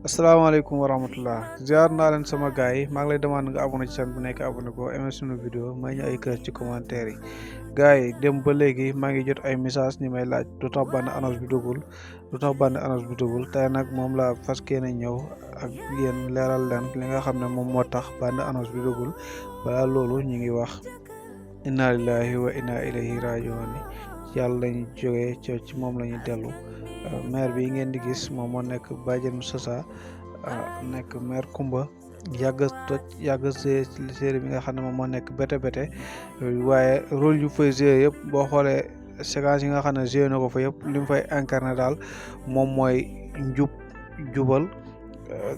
asalaamaaleykum wa rahmatullah ziar naa leen sama gars yi maa ngi lay demande nga abonné ci chaîne bu nekk abonné ko aimé sunu vidéo may ñu ay kër ci commentaire yi gars yi dem ba léegi maa ngi jot ay message ñi may laaj lu tax bande annonce bi dugul tey nag moom la fas yéene ñëw ak yéen leeral leen li nga xam ne moom moo tax bande annonce bi dugul balaa loolu ñu ngi wax inna lillahi wa inna ilayhi rajiun yàlla lañu jógee ci moom la ñu dellu maire bi ngeen di gis moom moo nekk Badiane Sassa nekk maire Kumba yàgg série bi nga xam ne moom moo nekk Bété Bété waaye rôle yu fay joué yëpp boo xoolee séquence yi nga xam ne joué na ko fa yëpp li mu fay incarné daal moom mooy jubal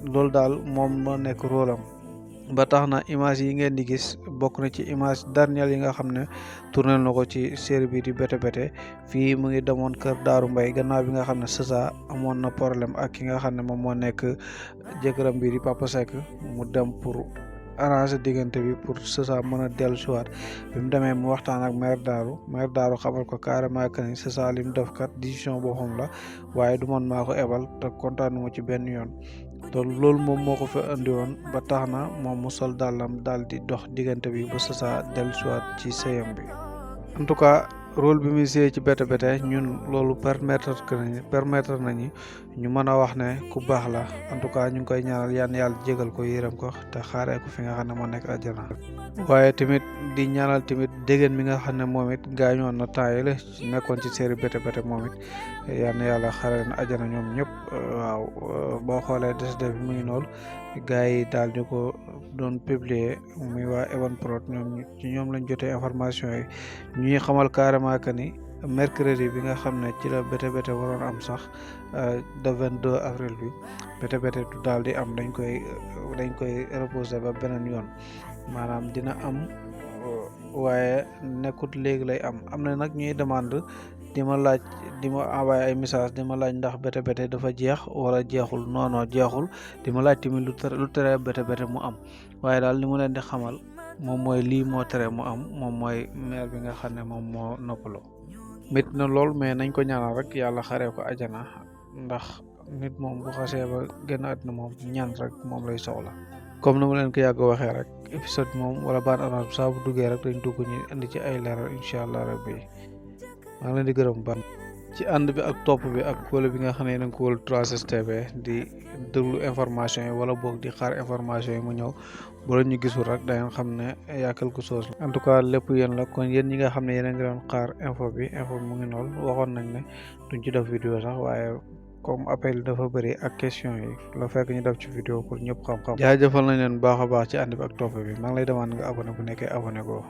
loolu daal moom moo nekk rôle am ba tax na image yi ngeen di gis bokk na ci image dernière yi nga xam ne tourné na ko ci série bi di Bété Bété fii mu ngi demoon kër Daaru Mbay gannaaw bi nga xam ne Sassa amoon na problème ak ki nga xam ne moom moo nekk jëkkëram bi di Papa Seck mu dem pour arranger diggante bi pour Sassa mën a dellu si waat bi mu demee mu waxtaan ak maire Daaru xamal ko carrément que ni Sassa li mu def kat décision boppam la waaye du man maa ko ebal te kontaanu ma ci benn yoon loolu moom moo ko fa andi woon ba tax na moom mu sol dàllam daal di dox diggante bi ba Sassa dellu si waat ci sëyam bi en tout cas rôle bi muy joué ci Bété Bété ñun loolu permettre nañu ñu mën a wax ne ku baax la en tout cas ñu ngi koy ñaanal yàlla jégal ko yërëm ko te xaaree ko fi nga xam ne moo nekk àjjana waaye tamit di ñaanal tamit déggéen mi nga xam ne moom it gaañoon na temps yi la nekkoon ci série Bété Bété moom it yàlla xaaree na àjjana ñoom ñëpp waaw boo xoolee des bi mu ngi noonu gars yi daal ñu ko doon publier muy waa Evenprod ñoom lañ jotee information yi ñuy xamal carrément que ni mercredi bi nga xam ne ci la Bété Bété waroon am sax le 22 avril bi Bété Bété du daal di am dañ koy reposer ba beneen yoon maanaam dina am waaye nekkut léegi lay am na nag ñuy demande di ma laaj di ma envoyé ay message di ma laaj ndax Bété Bété dafa jeex wala jeexul non jeexul di ma laaj tamit lu tere Bété Bété mu am waaye daal li mu leen di xamal moom mooy lii moo tere mu am moom mooy maire bi nga xam ne moom moo noppaloo métti na lool mais nañ ko ñaanal rek yàlla xaree ko ajana ndax nit moom bu xasee ba génn àddina moom ñaan rek moom lay soxla comme ni ma leen ko yàgg waxee rek épisode moom wala bande annonce saa bu duggee rek dañ dugg ñu indi ci ay leeral incha allah rabbi maa ngi leen di gërëm ban ci ànd bi ak topp bi ak wala bi nga xam ne yéen a ngi ko wala 3STV di déglu information yi wala boog di xaar information yi mu ñëw bu la ñu gisul rek da ngeen xam ne yaa quelque chose en tout cas lépp yéen la kon yéen ñi nga xam ne yéen a ngi doon xaar info mu ngi noonu waxoon nañ ne duñ ci def vidéo sax waaye comme appel dafa bëri ak question yi la fekk ñu def ci vidéo pour ñëpp xam-xam jaajëfal nañ leen baax a baax ci ànd bi ak topp bi maa ngi lay demande nga abonné bu nekkee abonné ko